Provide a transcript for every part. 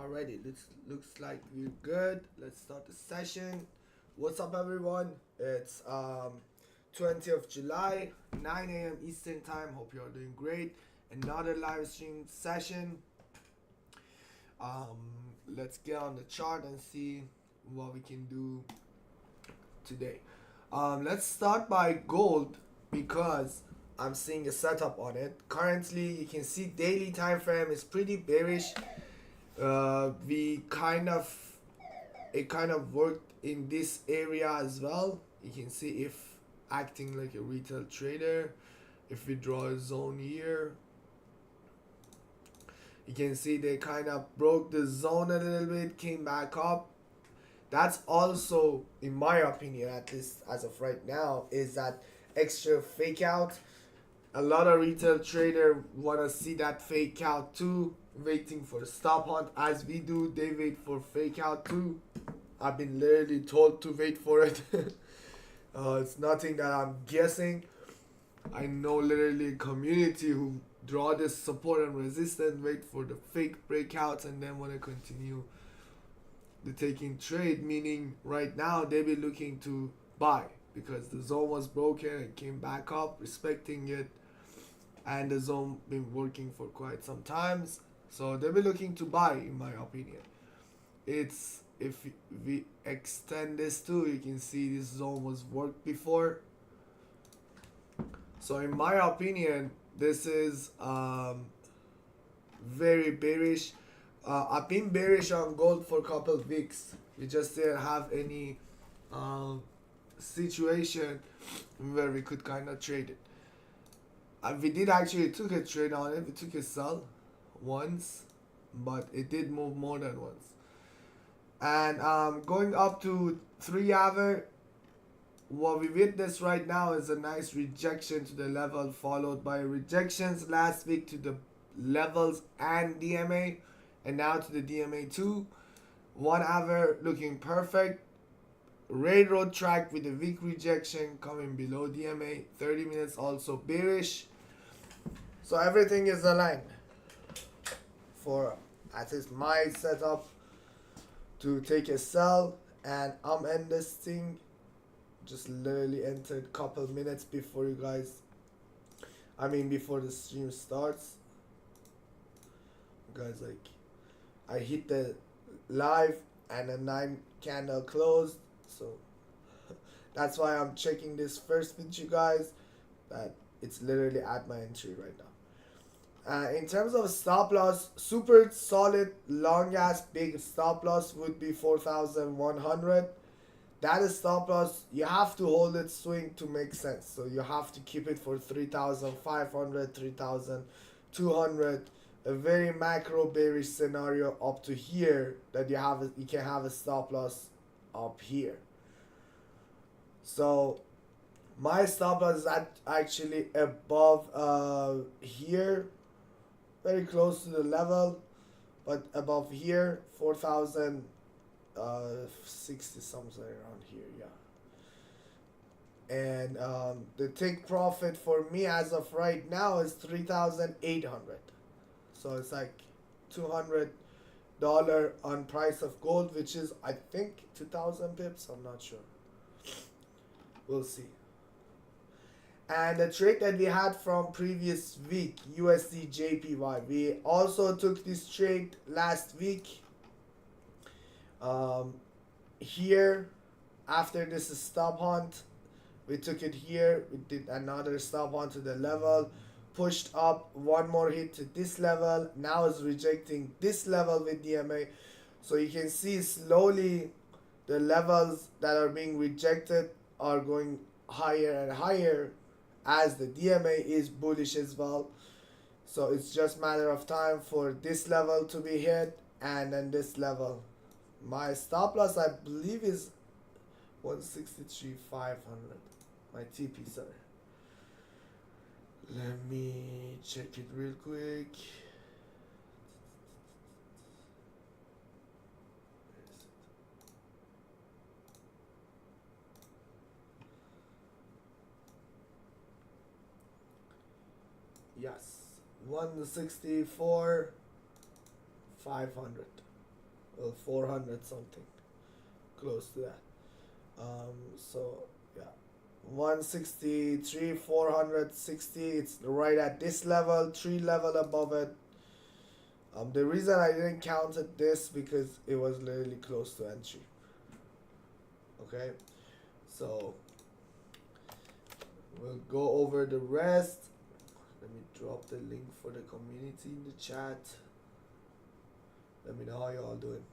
Alrighty, looks like we're good. Let's start the session. What's up, everyone? It's 20th of July, 9 a.m. Eastern Time. Hope you're doing great. Another live stream session. Um, let's get on the chart and see what we can do today. Let's start by gold because I'm seeing a setup on it. Currently, you can see daily time frame is pretty bearish. It kind of worked in this area as well. You can see if acting like a retail trader. If we draw a zone here, you can see they kind of broke the zone a little bit, came back up. That's also, in my opinion, at least as of right now, is that extra fake out. A lot of retail trader want to see that fake out too, waiting for the stop hunt as we do. They wait for fake out too. I've been literally told to wait for it. It's nothing that I'm guessing. I know literally a community who draw this support and resistance, wait for the fake breakouts, and then want to continue the taking trade, meaning right now they be looking to buy because the zone was broken and came back up, respecting it, and the zone been working for quite some times, so they be looking to buy, in my opinion. It's, if we extend this too, you can see this zone was worked before. So in my opinion, this is very bearish. I've been bearish on gold for a couple of weeks. We just didn't have any situation where we could kind of trade it. We did actually took a trade on it. We took a sell once, but it did move more than once. And going up to 3 hour, what we witness right now is a nice rejection to the level, followed by rejections last week to the levels and DMA, and now to the DMA2. 1 hour looking perfect. Railroad track with a weak rejection coming below DMA. 30 minutes also bearish. So everything is aligned for at least my setup to take a sell, and I'm in this thing. Just literally entered couple minutes before you guys, before the stream starts. Guys, like, I hit the live and a 9 candle closed, so that's why I'm checking this first with you guys, that it's literally at my entry right now. In terms of stop loss, super solid long ass big stop loss would be 4,100. That is stop loss. You have to hold it swing to make sense, so you have to keep it for 3,500, 3,200. A very macro bearish scenario up to here, that you can have a stop loss up here. So my stop loss is actually above here, very close to the level, but above here, 4,060 something around here, yeah. And the take profit for me as of right now is 3,800. So it's like $200 on price of gold, which is, I think, 2,000 pips. I'm not sure. We'll see. And the trade that we had from previous week, USD JPY, we also took this trade last week. Here, after this stop hunt, we took it here. We did another stop hunt to the level, pushed up one more hit to this level. Now is rejecting this level with DMA. So you can see slowly the levels that are being rejected are going higher and higher, as the DMA is bullish as well. So it's just matter of time for this level to be hit, and then this level. My stop loss, I believe, is 163,500. My TP, sorry. Let me check it real quick. Yes, 164,500. well, 400 something, close to that. So yeah, 163, 460. It's right at this level, three level above it. The reason I didn't count it this because it was literally close to entry. Okay, so we'll go over the rest. Let me drop the link for the community in the chat. Let me know how y'all doing.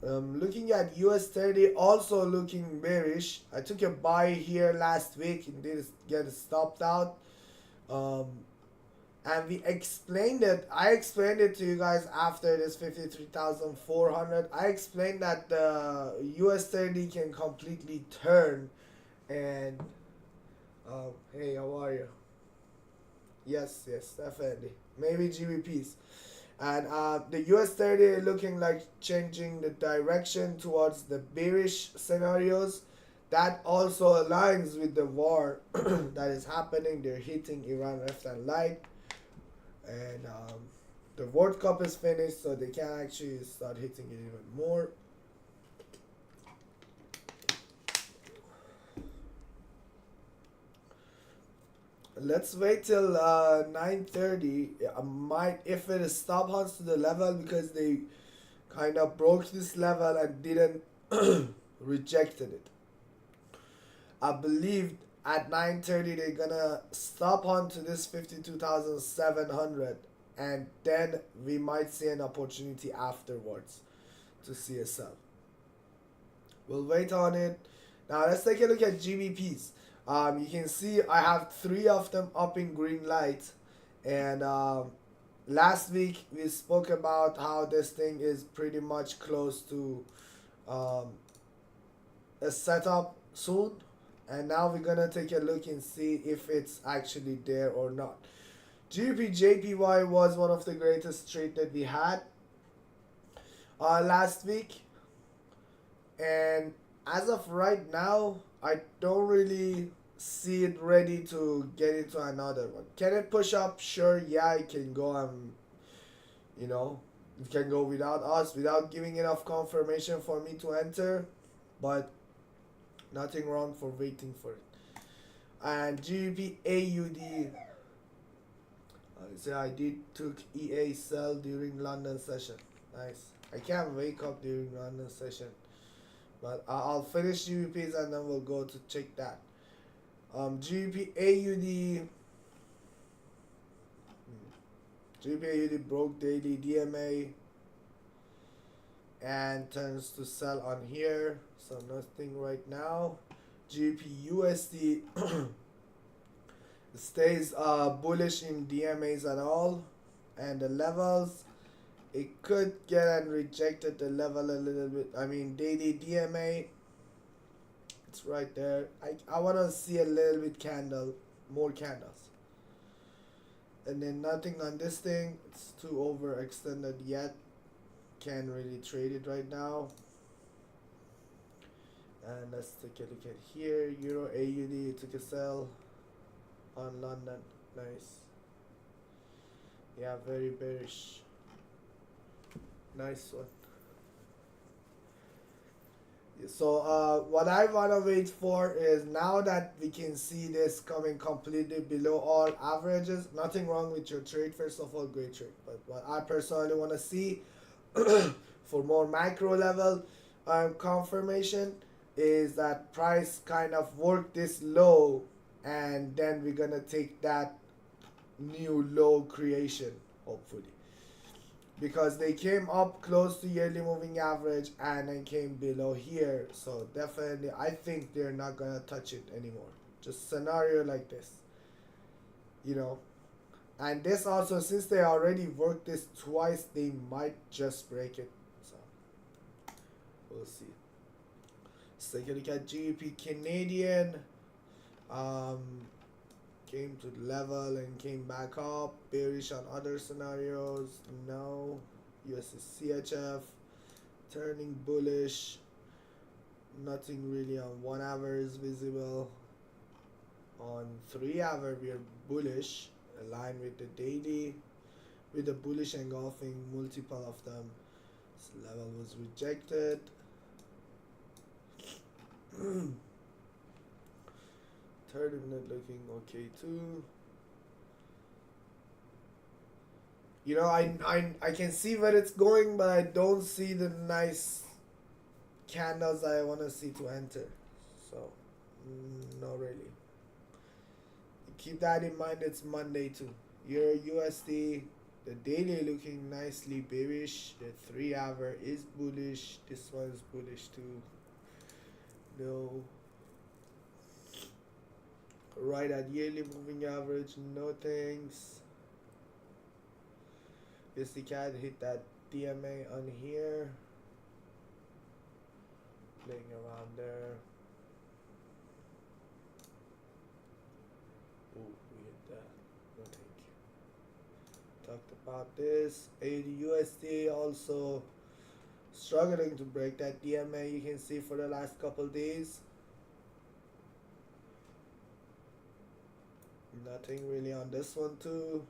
Looking at US30, also looking bearish. I took a buy here last week and did get stopped out. And we explained it. I explained it to you guys after this 53,400. I explained that the US30 can completely turn. And hey, how are you? Yes, definitely. Maybe GBPs. And the US30 looking like changing the direction towards the bearish scenarios. That also aligns with the war that is happening. They're hitting Iran left and right. And the World Cup is finished, so they can actually start hitting it even more. Let's wait till 9:30. I might, if it is stop hunts to the level, because they kind of broke this level and didn't rejected it. I believe at 9:30 they're gonna stop hunt to this 52,700, and then we might see an opportunity afterwards to see a sell. We'll wait on it. Now let's take a look at GBPs. You can see I have 3 of them up in green light, and last week we spoke about how this thing is pretty much close to a setup soon, and now we're gonna take a look and see if it's actually there or not. GBP JPY was one of the greatest trade that we had last week, and as of right now I don't really see it ready to get into another one. Can it push up? Sure, yeah, it can go. It can go without us, without giving enough confirmation for me to enter, but nothing wrong for waiting for it. And GBP AUD, I did took EA sell during London session. Nice. I can't wake up during London session, but I'll finish GBPs and then we'll go to check that. GBP AUD. GBP AUD broke daily DMA and turns to sell on here, so nothing right now. GBP USD stays bullish in DMAs at all, and the levels, it could get and rejected the level a little bit. I mean, daily DMA, it's right there. I want to see a little bit more candles, and then nothing on this thing. It's too overextended yet, can't really trade it right now. And let's take a look at here. Euro AUD took a sell on London. Nice. Yeah, very bearish. Nice one. So what I want to wait for is, now that we can see this coming completely below all averages, nothing wrong with your trade, first of all, great trade, but what I personally want to see for more macro level confirmation is that price kind of work this low, and then we're gonna take that new low creation, hopefully, because they came up close to yearly moving average and then came below here. So definitely I think they're not gonna touch it anymore. Just scenario like this, and this also, since they already worked this twice, they might just break it. So we'll see. Let's take a look at GBP Canadian. Came to the level and came back up. Bearish on other scenarios. No. USD turning bullish. Nothing really on 1 hour is visible. On 3 hour we are bullish, aligned with the daily. with the bullish engulfing multiple of them. This level was rejected. 30-minute looking okay too. You know, I can see where it's going, but I don't see the nice candles I want to see to enter. So, not really. Keep that in mind. It's Monday too. Euro USD, the daily looking nicely bearish. The 3-hour is bullish. This one is bullish too. No. Right at yearly moving average, no thanks. USD CAD hit that DMA on here. Playing around there. Oh, we hit that. No thank you. Talked about this. 80 USD also struggling to break that DMA, you can see, for the last couple days. Nothing really on this one too.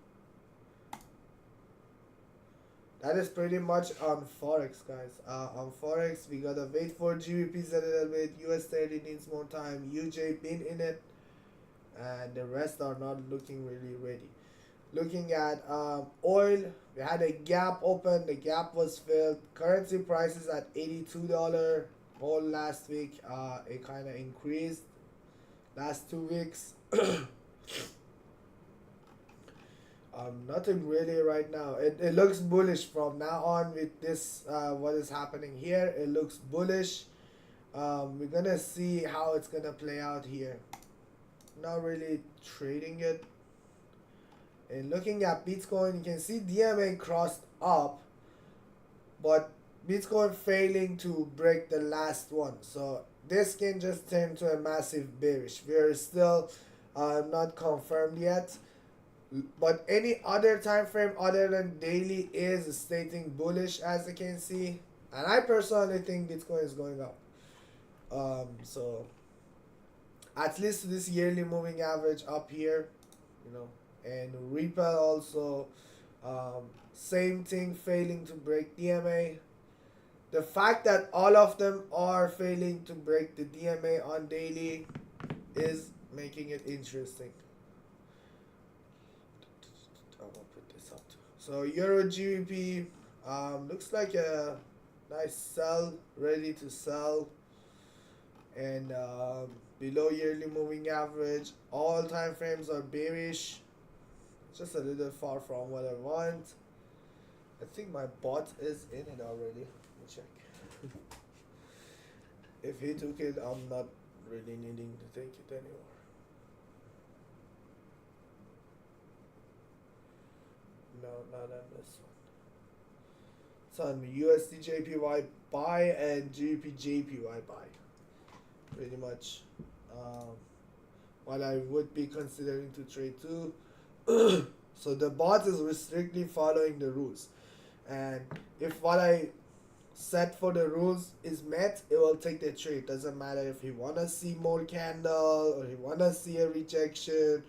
That is pretty much on Forex, guys. On Forex, we gotta wait for GBPs a little bit. US30 needs more time. UJ been in it, and the rest are not looking really ready. Looking at oil, we had a gap open. The gap was filled. Currency prices at $82. All last week, it kind of increased. Last 2 weeks. Nothing really right now. It looks bullish from now on with this, what is happening here. It looks bullish. We're gonna see how it's gonna play out here. Not really trading it. And looking at Bitcoin, you can see DMA crossed up, but Bitcoin failing to break the last one. So this can just turn to a massive bearish. We're still not confirmed yet. But any other time frame other than daily is stating bullish, as you can see. And I personally think Bitcoin is going up. So at least this yearly moving average up here, you know. And Ripple also, same thing, failing to break DMA. The fact that all of them are failing to break the DMA on daily is making it interesting. I'm gonna put this up too. So Euro GBP looks like a nice sell, ready to sell. And below yearly moving average, all time frames are bearish. Just a little far from what I want. I think my bot is in it already. Let me check. If he took it, I'm not really needing to take it anymore. No, not on this one. It's on USD JPY buy and GBP JPY buy. Pretty much what I would be considering to trade too. So the bot is strictly following the rules, and if what I set for the rules is met, it will take the trade. Doesn't matter if he wanna see more candle or he wanna see a rejection.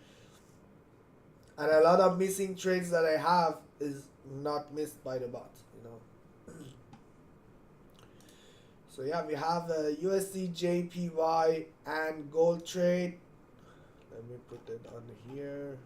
And a lot of missing trades that I have is not missed by the bot, you know. So yeah, we have a USD JPY and gold trade. Let me put it on here.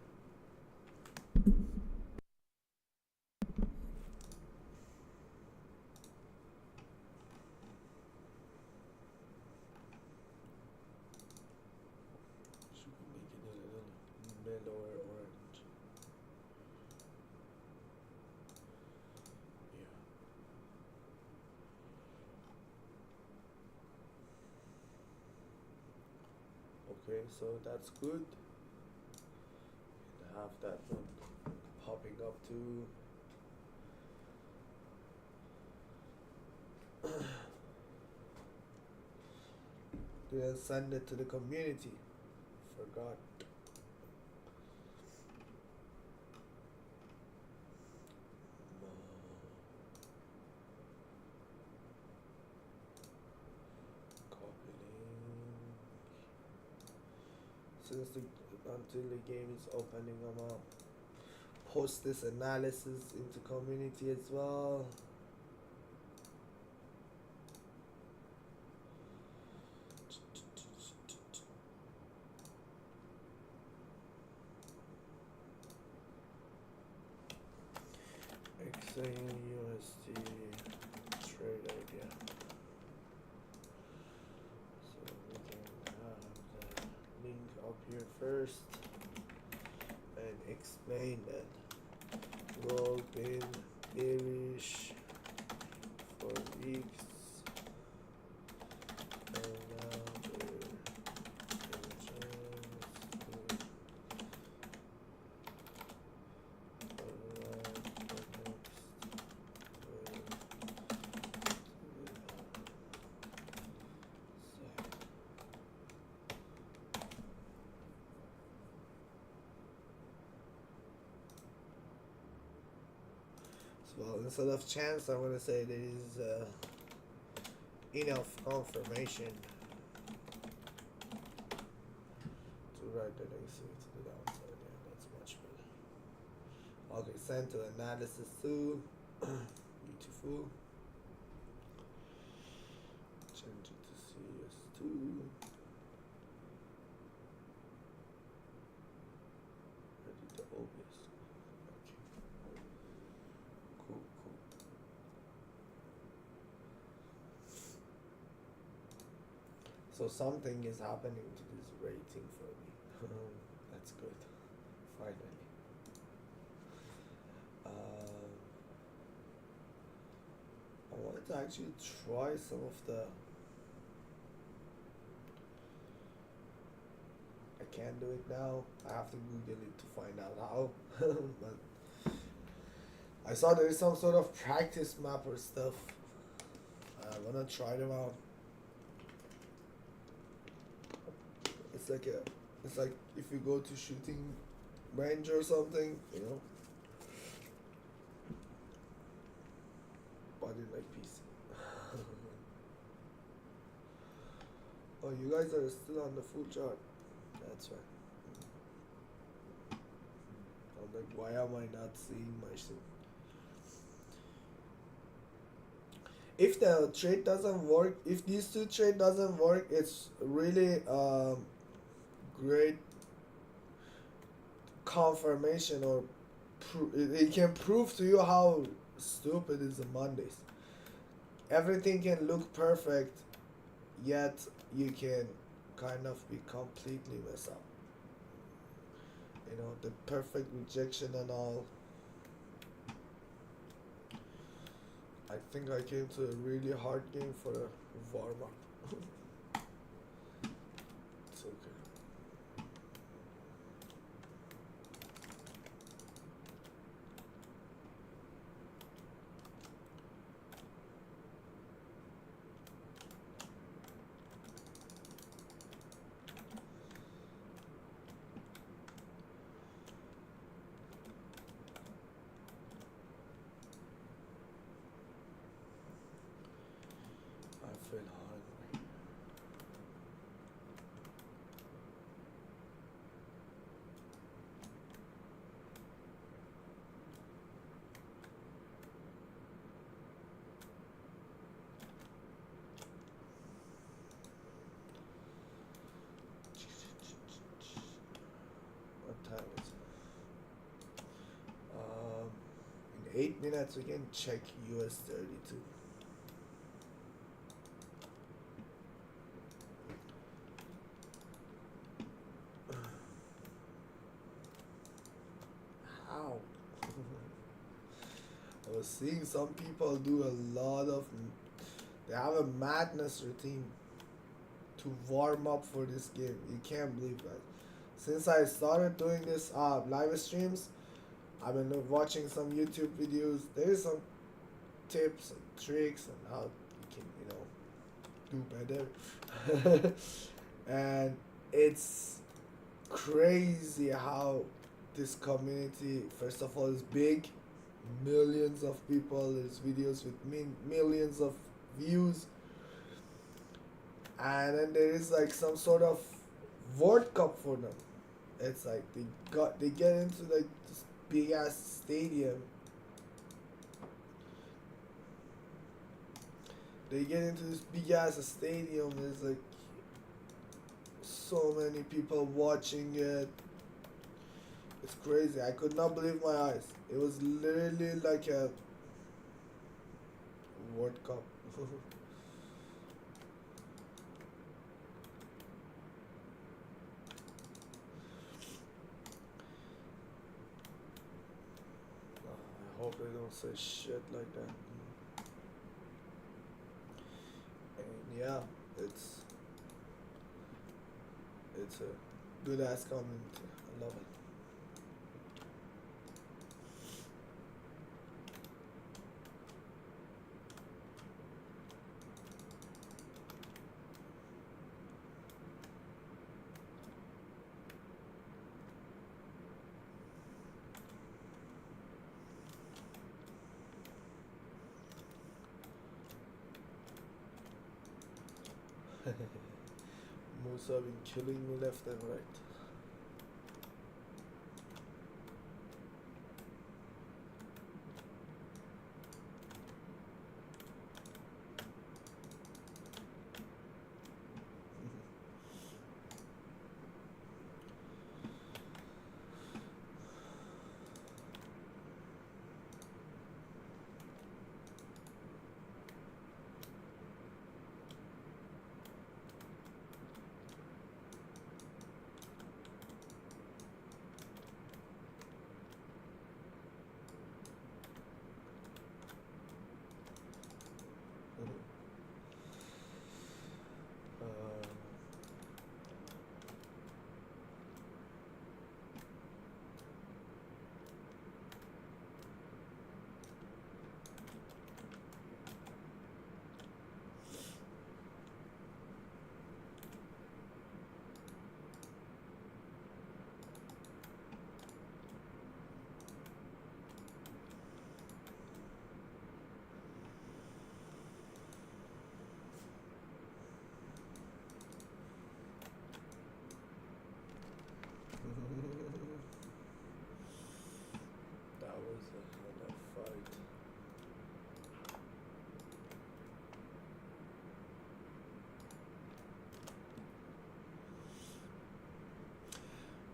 Okay, so that's good. And have that one popping up too. Didn't send it to the community. Forgot. Copy link. Since until the game is opening them up. post this analysis into community as well. USD trade idea. So we can have the link up here first and explain that gold been bearish for weeks and now we're in chance well, instead of chance, I'm going to say there is enough confirmation to write the next week to the downside. Yeah, that's much better. Okay, send to analysis 2. Beautiful. Change it to CS2. Ready to obvious. Cool. So something is happening to this rating for me. That's good. Finally. I wanted to actually try some of the. I can't do it now. I have to Google it to find out how. But I saw there is some sort of practice map or stuff. I wanna try them out. It's like if you go to shooting range or something, you know. But in like PC. Oh, you guys are still on the full chart. That's right. I'm like, why am I not seeing my shit? If the trade doesn't work, if these two trade doesn't work, it's really great confirmation or it can prove to you how stupid is the Mondays. Everything can look perfect, yet you can kind of be completely messed up. You know, the perfect rejection and all. I think I came to a really hard game for a warm up. It's okay. I feel hungry. What time is it? In 8 minutes we can check US32. How? I was seeing some people do a lot of. They have a madness routine to warm up for this game. You can't believe that. Since I started doing this live streams, I've been watching some YouTube videos. There is some tips and tricks and how you can, do better. And it's crazy how this community, first of all, is big. Millions of people. There's videos with millions of views. And then there is like some sort of World Cup for them. It's like they get into like big ass stadium. They get into this big ass stadium. There's like so many people watching it. It's crazy. I could not believe my eyes. It was literally like a World Cup. I hope they don't say shit like that. And yeah, it's a good ass community. I love it. Musa been killing me left and right. That was a hell of a fight.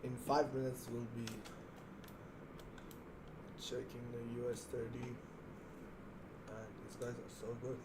In 5 minutes, we'll be checking the US30, and these guys are so good.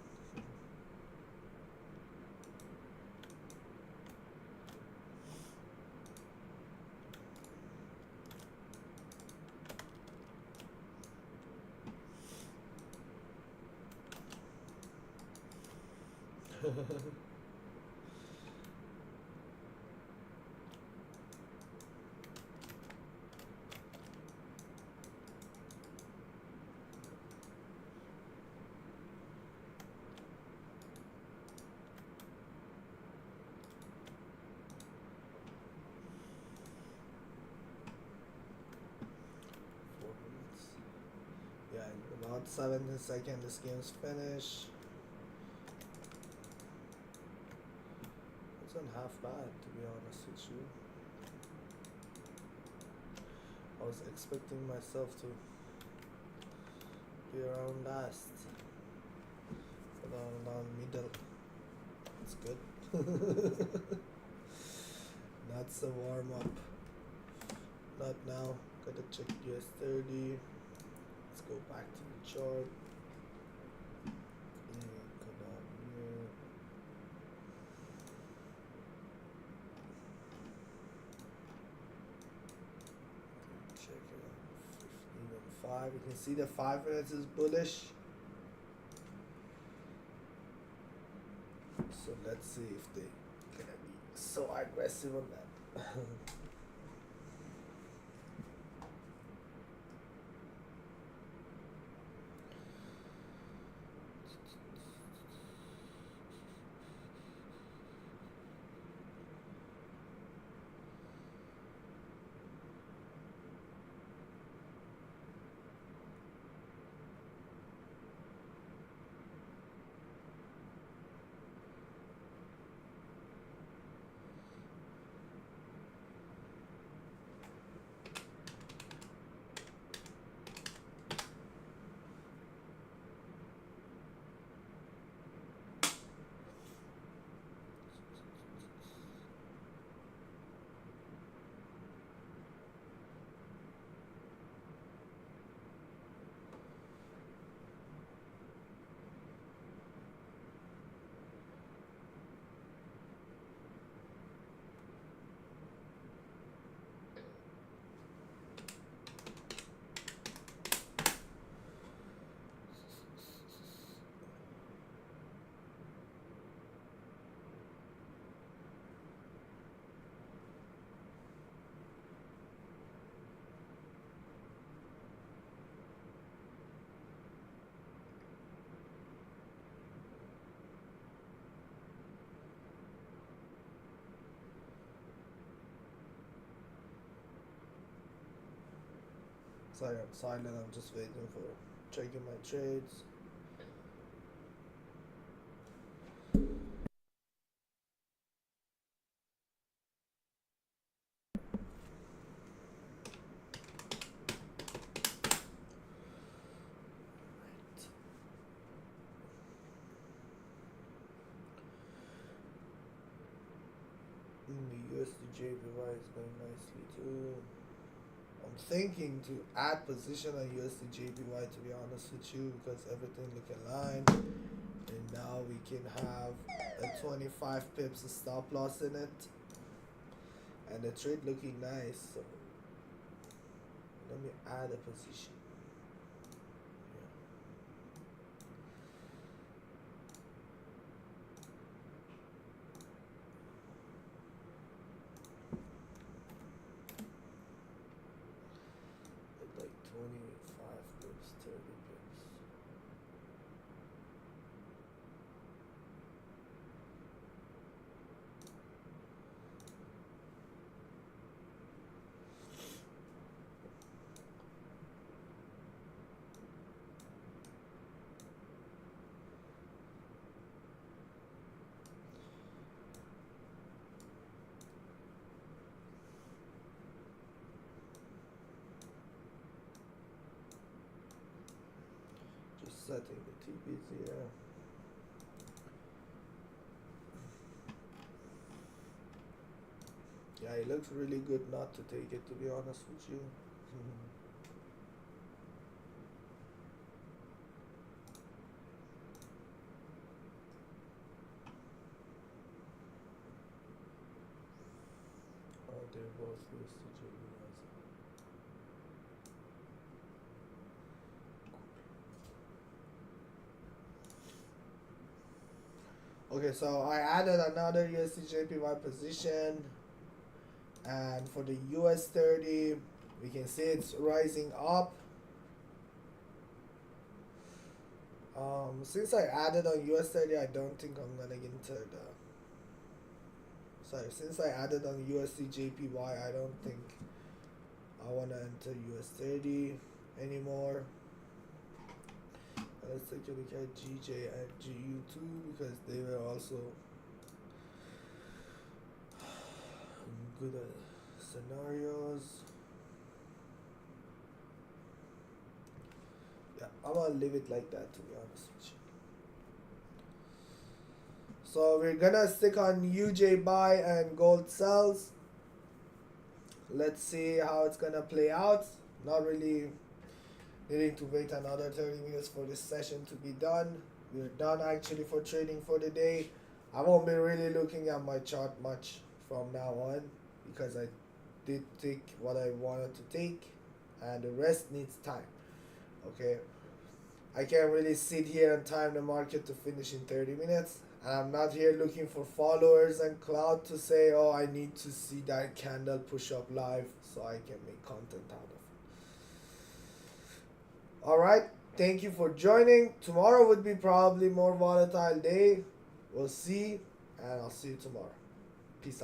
Yeah, in about 7 seconds, this game's finished. It's not half bad, to be honest with you. I was expecting myself to be around last, but around middle. It's good. That's a warm up. Not now. Gotta check US30. Let's go back to the chart. Come on here. Check it out. 15 and 5. You can see the 5 minutes is bullish. So let's see if they gonna be so aggressive on that. Sorry, I'm silent. I'm just waiting for checking my trades. The USD JPY is going nicely too. I'm thinking to add position on USD JPY, to be honest with you, because everything look aligned. And now we can have a 25 pips stop loss in it. And the trade looking nice. So let me add a position. Like 25 pips, 30 pips. Just setting the TPs here. Yeah, it looks really good not to take it, to be honest with you. Oh, they're both USD JPYs. Okay, so I added another USD JPY position, and for the US30, we can see it's rising up. Since I added on US30, I don't think I'm gonna enter the. Sorry, since I added on USD JPY, I don't think I wanna enter US30 anymore. Let's take a look at GJ and GU2 because they were also good scenarios. Yeah, I'm gonna leave it like that, to be honest with you. So we're gonna stick on UJ buy and gold sells. Let's see how it's gonna play out. Not really needing to wait another 30 minutes for this session to be done. We're done actually for trading for the day. I won't be really looking at my chart much from now on because I did take what I wanted to take and the rest needs time. Okay, I can't really sit here and time the market to finish in 30 minutes. And I'm not here looking for followers and clout to say, oh, I need to see that candle push up live so I can make content out of it. Alright, thank you for joining. Tomorrow would be probably more volatile day. We'll see, and I'll see you tomorrow. Peace out.